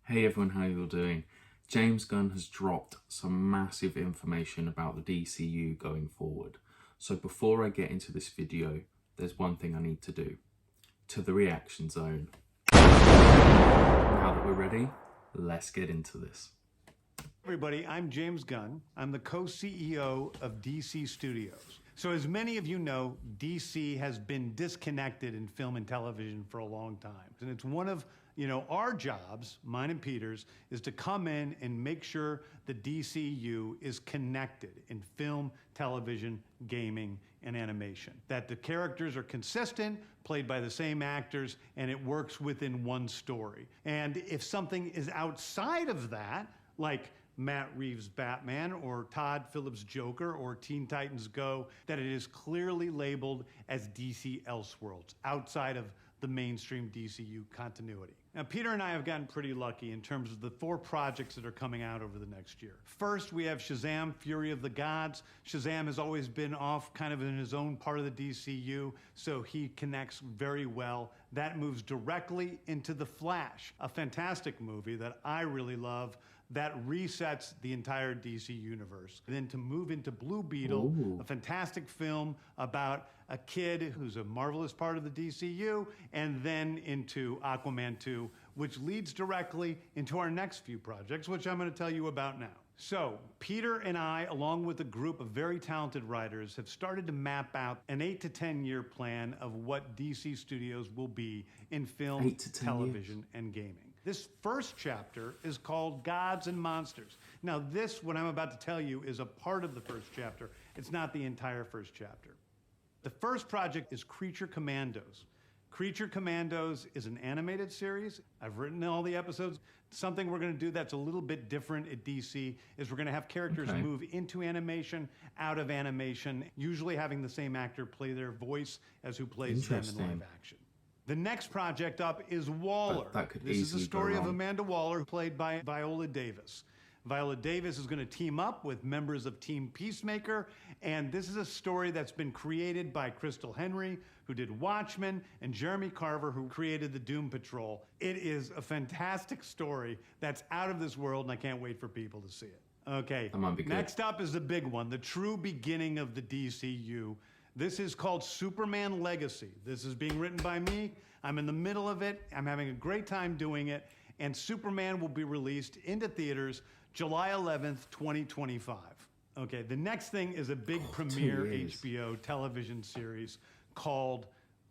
Hey everyone, how you all doing? James Gunn has dropped some massive information about the DCU going forward. So before I get into this video, there's one thing I need to do. To the reaction zone. Now that we're ready, let's get into this. Everybody, I'm James Gunn. I'm the co-CEO of DC Studios. So as many of you know, DC has been disconnected in film and television for a long time. And it's one of our jobs, mine and Peter's, is to come in and make sure the DCU is connected in film, television, gaming, and animation. That the characters are consistent, played by the same actors, and it works within one story. And if something is outside of that, like Matt Reeves' Batman or Todd Phillips' Joker or Teen Titans Go, that it is clearly labeled as DC Elseworlds, outside of the mainstream DCU continuity. Now, Peter and I have gotten pretty lucky in terms of the 4 projects that are coming out over the next year. First, we have Shazam! Fury of the Gods. Shazam has always been off kind of in his own part of the DCU, so he connects very well. That moves directly into The Flash, a fantastic movie that I really love, that resets the entire DC universe. And then to move into Blue Beetle, a fantastic film about a kid who's a marvelous part of the DCU, and then into Aquaman 2, which leads directly into our next few projects, which I'm going to tell you about now. So, Peter and I, along with a group of very talented writers, have started to map out an 8 to 10 year plan of what DC Studios will be in film, television, and gaming. This first chapter is called Gods and Monsters. Now this, what I'm about to tell you, is a part of the first chapter. It's not the entire first chapter. The first project is Creature Commandos. Creature Commandos is an animated series. I've written all the episodes. Something we're going to do that's a little bit different at DC is we're going to have characters move into animation, out of animation, usually having the same actor play their voice as who plays them in live action. The next project up is Waller. This is the story of Amanda Waller, played by Viola Davis. Viola Davis is going to team up with members of Team Peacemaker, and this is a story that's been created by Crystal Henry, who did Watchmen, and Jeremy Carver, who created the Doom Patrol. It is a fantastic story that's out of this world, and I can't wait for people to see it. Okay, next up is the big one, the true beginning of the DCU. This is called Superman Legacy. This is being written by me. I'm in the middle of it. I'm having a great time doing it. And Superman will be released into theaters July 11th, 2025. Okay, the next thing is a big premiere HBO television series called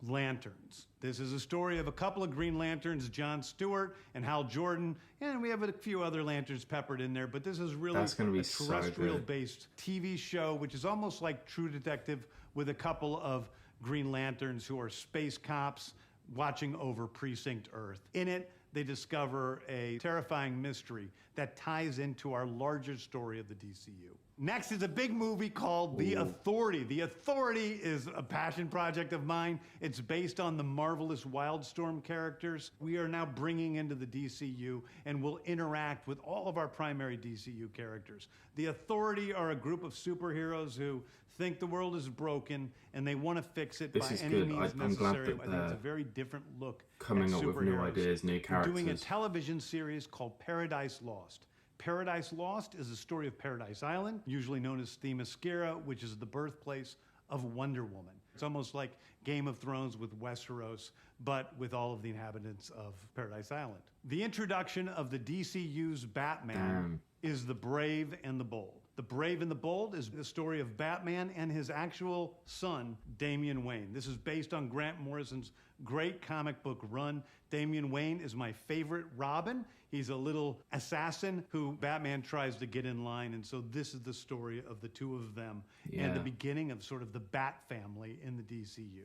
Lanterns. This is a story of a couple of Green Lanterns, John Stewart and Hal Jordan, and we have a few other Lanterns peppered in there, but this is really a terrestrial-based TV show, which is almost like True Detective, with a couple of Green Lanterns who are space cops watching over Precinct Earth. In it, they discover a terrifying mystery that ties into our larger story of the DCU. Next is a big movie called The Authority. The Authority is a passion project of mine. It's based on the marvelous Wildstorm characters we are now bringing into the DCU and will interact with all of our primary DCU characters. The Authority are a group of superheroes who think the world is broken and they want to fix it by any means necessary. I think it's a very different look coming up with new ideas, new characters. We're doing a television series called Paradise Lost. Paradise Lost is the story of Paradise Island, usually known as Themyscira, which is the birthplace of Wonder Woman. It's almost like Game of Thrones with Westeros, but with all of the inhabitants of Paradise Island. The introduction of the DCU's Batman is The Brave and the Bold. The Brave and the Bold is the story of Batman and his actual son, Damian Wayne. This is based on Grant Morrison's great comic book run. Damian Wayne is my favorite Robin. He's a little assassin who Batman tries to get in line, and so this is the story of the two of them and the beginning of sort of the Bat family in the DCU.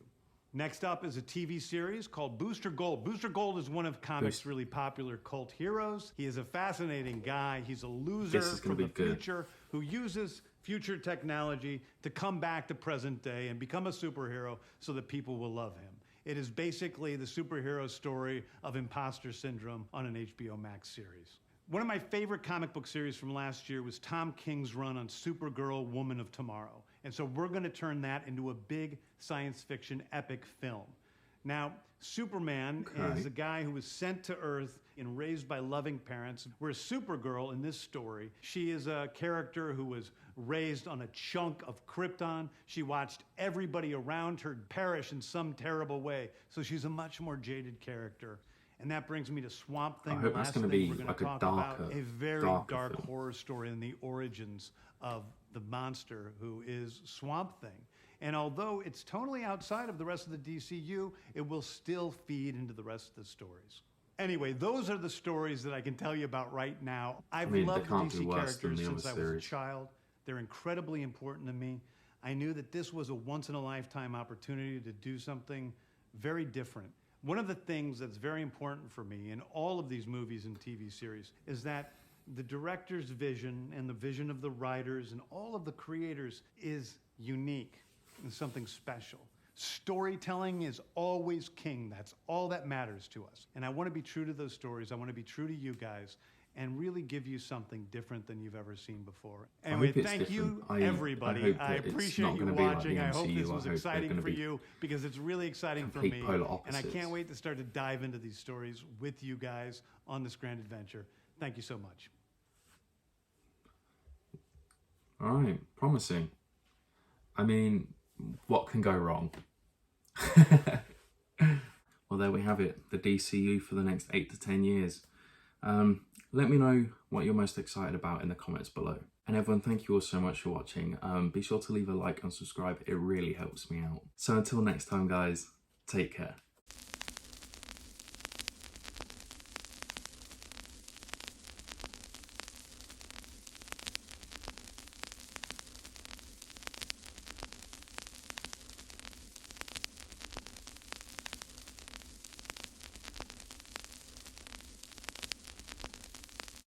Next up is a TV series called Booster Gold. Booster Gold is one of comics' really popular cult heroes. He is a fascinating guy. He's a loser from the future who uses future technology to come back to present day and become a superhero so that people will love him. It is basically the superhero story of imposter syndrome on an HBO Max series. One of my favorite comic book series from last year was Tom King's run on Supergirl, Woman of Tomorrow. And so we're going to turn that into a big science fiction epic film. Now, Superman is a guy who was sent to Earth and raised by loving parents, whereas Supergirl in this story, she is a character who was raised on a chunk of Krypton. She watched everybody around her perish in some terrible way, so she's a much more jaded character. And that brings me to Swamp Thing. I hope that's going to be like a darker, a very dark film. horror story in the origins of the monster who is Swamp Thing. And although it's totally outside of the rest of the DCU, it will still feed into the rest of the stories. Anyway, those are the stories that I can tell you about right now. I've loved the DC characters since I was a child. They're incredibly important to me. I knew that this was a once-in-a-lifetime opportunity to do something very different. One of the things that's very important for me in all of these movies and TV series is that the director's vision and the vision of the writers and all of the creators is unique and something special. Storytelling is always king. That's all that matters to us. And I want to be true to those stories. I want to be true to you guys and really give you something different than you've ever seen before. Anyway, thank you, everybody. I appreciate you watching. I hope this was exciting for you because it's really exciting for me. And I can't wait to start to dive into these stories with you guys on this grand adventure. Thank you so much. All right, promising. I mean, what can go wrong? Well, there we have it, the DCU for the next 8 to 10 years. Let me know what you're most excited about in the comments below. And everyone, thank you all so much for watching. Be sure to leave a like and subscribe, it really helps me out. So until next time guys, take care.